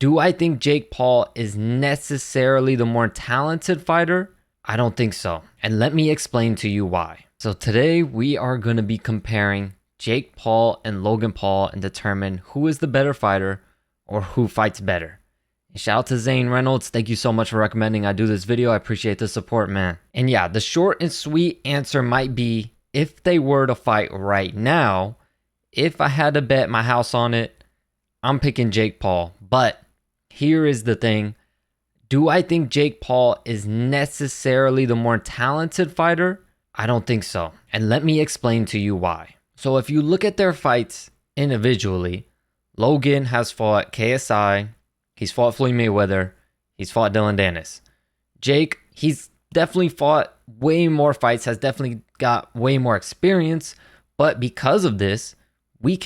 Do I think Jake Paul is necessarily the more talented fighter? I don't think so. And let me explain to you why. So today we are going to be comparing Jake Paul and Logan Paul and determine who is the better fighter or who fights better. And shout out to Zane Reynolds. Thank you so much for recommending I do this video. I appreciate the support, man. And yeah, the short and sweet answer might be if they were to fight right now, if I had to bet my house on it, I'm picking Jake Paul. But here is the thing. Do I think Jake Paul is necessarily the more talented fighter? I don't think so. And let me explain to you why. So if you look at their fights individually, Logan has fought KSI, he's fought Floyd Mayweather, he's fought Dylan Dennis. Jake, he's definitely fought way more fights, has definitely got way more experience, but because of this, we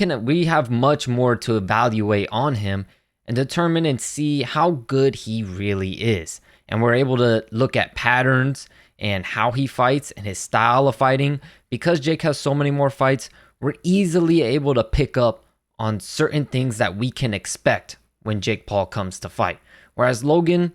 have much more to evaluate on him and determine and see how good he really is. And we're able to look at patterns and how he fights and his style of fighting. Because Jake has so many more fights, we're easily able to pick up on certain things that we can expect when Jake Paul comes to fight. Whereas Logan,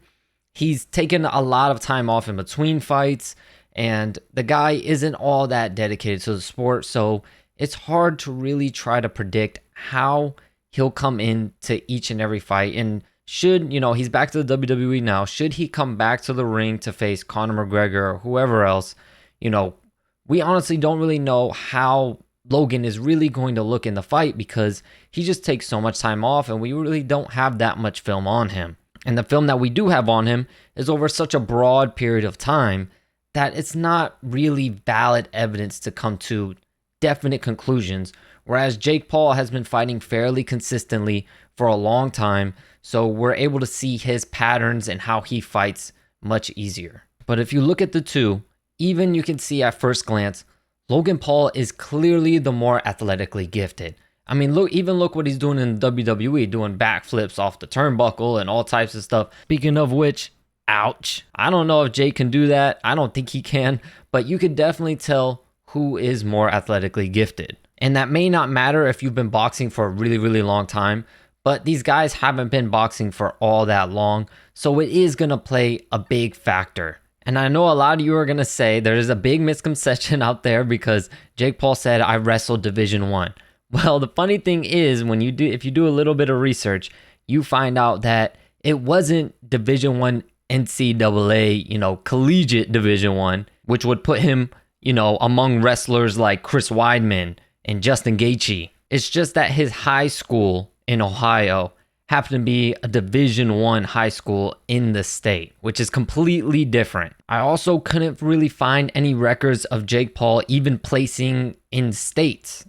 he's taken a lot of time off in between fights, and the guy isn't all that dedicated to the sport, so it's hard to really try to predict how he'll come into each and every fight. And should, he's back to the WWE now. Should he come back to the ring to face Conor McGregor or whoever else, we honestly don't really know how Logan is really going to look in the fight because he just takes so much time off and we really don't have that much film on him. And the film that we do have on him is over such a broad period of time that it's not really valid evidence to come to definite conclusions. Whereas Jake Paul has been fighting fairly consistently for a long time, so we're able to see his patterns and how he fights much easier. But if you look at the two, even you can see at first glance, Logan Paul is clearly the more athletically gifted. I mean, look what he's doing in WWE, doing backflips off the turnbuckle and all types of stuff. Speaking of which, ouch. I don't know if Jake can do that. I don't think he can, but you could definitely tell who is more athletically gifted. And that may not matter if you've been boxing for a really, really long time, but these guys haven't been boxing for all that long, so it is going to play a big factor. And I know a lot of you are going to say there is a big misconception out there because Jake Paul said, I wrestled Division 1. Well, the funny thing is if you do a little bit of research, you find out that it wasn't Division 1 NCAA, collegiate Division 1, which would put him, among wrestlers like Chris Weidman and Justin Gaethje. It's just that his high school in Ohio happened to be a Division 1 high school in the state, which is completely different. I also couldn't really find any records of Jake Paul even placing in states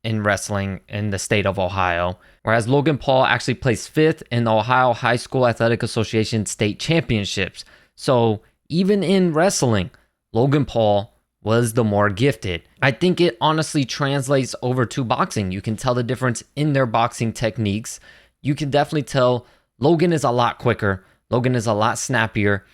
in wrestling in the state of Ohio, whereas Logan Paul actually placed 5th in the Ohio High School Athletic Association state championships. So even in wrestling, Logan Paul was the more gifted. I think it honestly translates over to boxing. You can tell the difference in their boxing techniques. You can definitely tell Logan is a lot quicker. Logan is a lot snappier.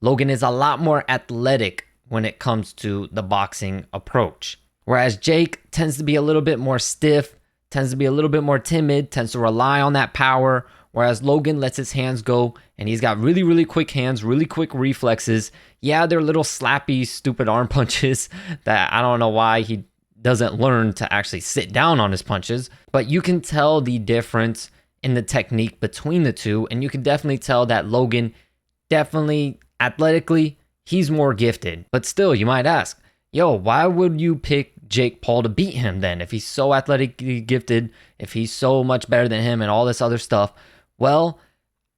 Logan is a lot more athletic when it comes to the boxing approach. Whereas Jake tends to be a little bit more stiff, tends to be a little bit more timid, tends to rely on that power. Whereas Logan lets his hands go and he's got really, really quick hands, really quick reflexes. Yeah, they're little slappy, stupid arm punches that I don't know why he doesn't learn to actually sit down on his punches. But you can tell the difference in the technique between the two. And you can definitely tell that Logan definitely athletically, he's more gifted. But still, you might ask, why would you pick Jake Paul to beat him then? If he's so athletically gifted, if he's so much better than him and all this other stuff. Well,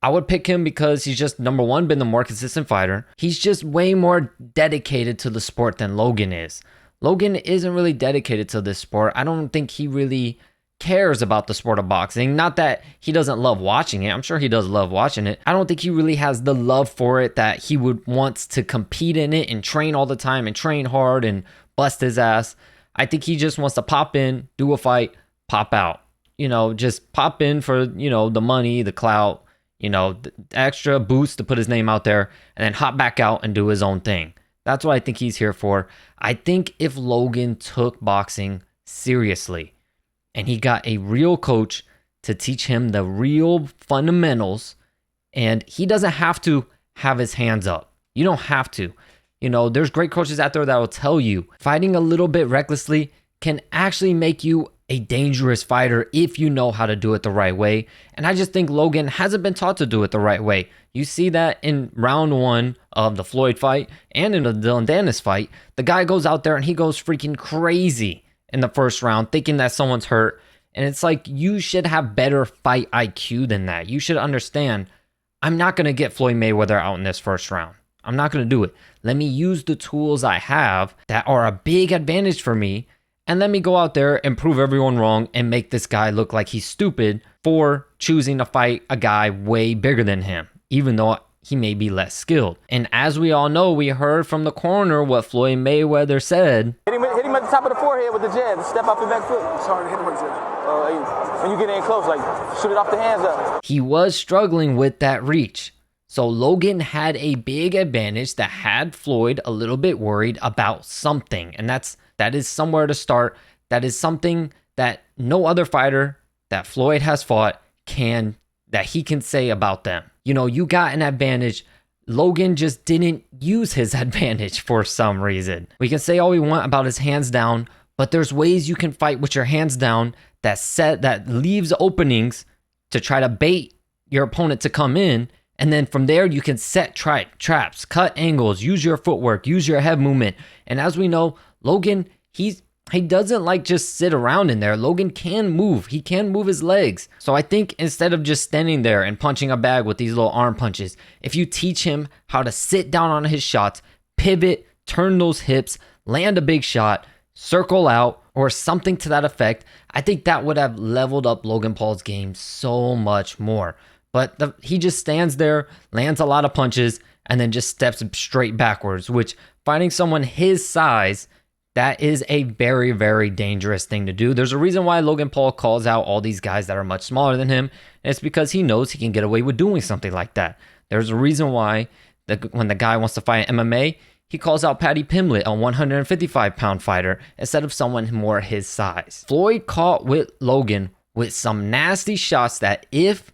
I would pick him because he's just, number one, been the more consistent fighter. He's just way more dedicated to the sport than Logan is. Logan isn't really dedicated to this sport. I don't think he really cares about the sport of boxing. Not that he doesn't love watching it. I'm sure he does love watching it. I don't think he really has the love for it that he would want to compete in it and train all the time and train hard and bust his ass. I think he just wants to pop in, do a fight, pop out. Just pop in for, the money, the clout, the extra boost to put his name out there, and then hop back out and do his own thing. That's what I think he's here for. I think if Logan took boxing seriously and he got a real coach to teach him the real fundamentals And he doesn't have to have his hands up. You don't have to. There's great coaches out there that will tell you fighting a little bit recklessly can actually make you a dangerous fighter if you know how to do it the right way. And I just think Logan hasn't been taught to do it the right way. You see that in round 1 of the Floyd fight and in the Dillon Danis fight. The guy goes out there and he goes freaking crazy in the first round thinking that someone's hurt. And it's like, you should have better fight IQ than that. You should understand, I'm not going to get Floyd Mayweather out in this first round. I'm not going to do it. Let me use the tools I have that are a big advantage for me, and let me go out there and prove everyone wrong and make this guy look like he's stupid for choosing to fight a guy way bigger than him, even though he may be less skilled. And as we all know, we heard from the corner what Floyd Mayweather said. Hit him at the top of the forehead with the jab. Step off your back foot. Sorry, hit him with the jab. When you get in close, like, shoot it off the hands up. He was struggling with that reach. So Logan had a big advantage that had Floyd a little bit worried about something. And that is somewhere to start. That is something that no other fighter that Floyd has fought that he can say about them. You got an advantage. Logan just didn't use his advantage for some reason. We can say all we want about his hands down, but there's ways you can fight with your hands down that leaves openings to try to bait your opponent to come in. And then from there, you can set traps, cut angles, use your footwork, use your head movement. And as we know, Logan, he doesn't like just sit around in there. Logan can move. He can move his legs. So I think instead of just standing there and punching a bag with these little arm punches, if you teach him how to sit down on his shots, pivot, turn those hips, land a big shot, circle out, or something to that effect, I think that would have leveled up Logan Paul's game so much more. But he just stands there, lands a lot of punches, and then just steps straight backwards, which fighting someone his size, that is a very, very dangerous thing to do. There's a reason why Logan Paul calls out all these guys that are much smaller than him, and it's because he knows he can get away with doing something like that. There's a reason why when the guy wants to fight MMA, he calls out Paddy Pimblett, a 155-pound fighter, instead of someone more his size. Floyd caught with Logan with some nasty shots that if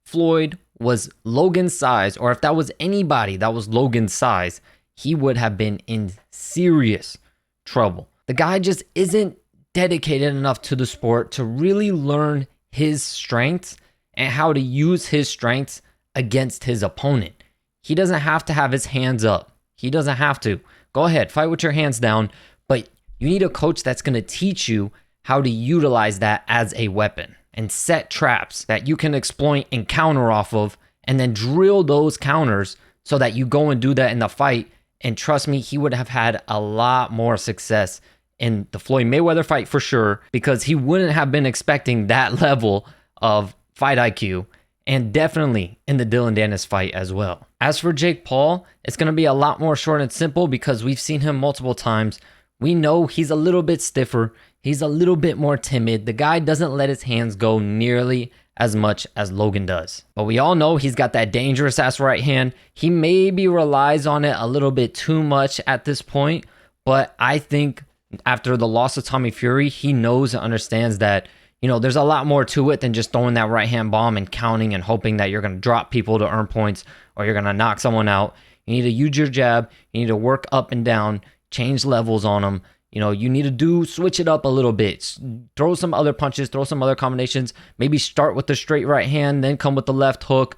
Floyd was Logan's size, or if that was anybody that was Logan's size, he would have been in serious trouble. The guy just isn't dedicated enough to the sport to really learn his strengths and how to use his strengths against his opponent. He doesn't have to have his hands up. He doesn't have to. Go ahead, fight with your hands down, but you need a coach that's going to teach you how to utilize that as a weapon and set traps that you can exploit and counter off of, and then drill those counters so that you go and do that in the fight. And trust me, he would have had a lot more success in the Floyd Mayweather fight for sure, because he wouldn't have been expecting that level of fight IQ, and definitely in the Dillon Danis fight as well. As for Jake Paul, it's going to be a lot more short and simple because we've seen him multiple times. We know he's a little bit stiffer. He's a little bit more timid. The guy doesn't let his hands go nearly as much as Logan does. But we all know he's got that dangerous ass right hand. He maybe relies on it a little bit too much at this point, but I think after the loss of Tommy Fury, he knows and understands that, there's a lot more to it than just throwing that right hand bomb and counting and hoping that you're going to drop people to earn points or you're going to knock someone out. You need to use your jab. You need to work up and down, change levels on them. You need to switch it up a little bit. Throw some other punches, throw some other combinations. Maybe start with the straight right hand, then come with the left hook.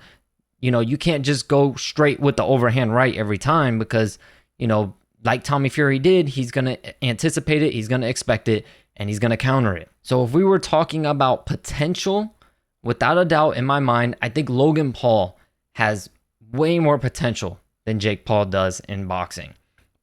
You can't just go straight with the overhand right every time because, like Tommy Fury did, he's going to anticipate it, he's going to expect it, and he's going to counter it. So if we were talking about potential, without a doubt in my mind, I think Logan Paul has way more potential than Jake Paul does in boxing.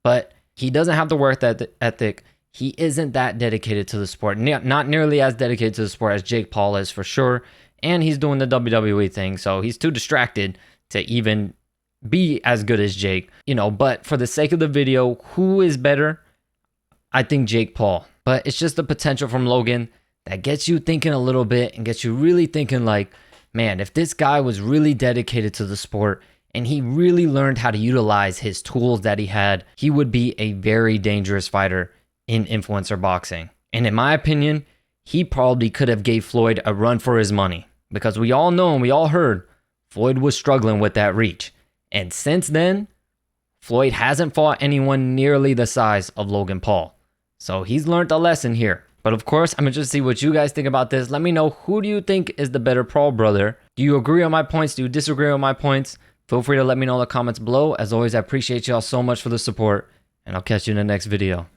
But he doesn't have the work ethic. He isn't that dedicated to the sport. Not nearly as dedicated to the sport as Jake Paul is for sure. And he's doing the WWE thing, so he's too distracted to even be as good as Jake. But for the sake of the video, who is better? I think Jake Paul. But it's just the potential from Logan that gets you thinking a little bit and gets you really thinking like, man, if this guy was really dedicated to the sport and he really learned how to utilize his tools that he had, he would be a very dangerous fighter in influencer boxing. And in my opinion, he probably could have gave Floyd a run for his money, because we all know and we all heard Floyd was struggling with that reach. And since then, Floyd hasn't fought anyone nearly the size of Logan Paul. So he's learned a lesson here. But of course, I'm interested to see what you guys think about this. Let me know, who do you think is the better Paul brother? Do you agree on my points? Do you disagree on my points? Feel free to let me know in the comments below. As always, I appreciate y'all so much for the support, and I'll catch you in the next video.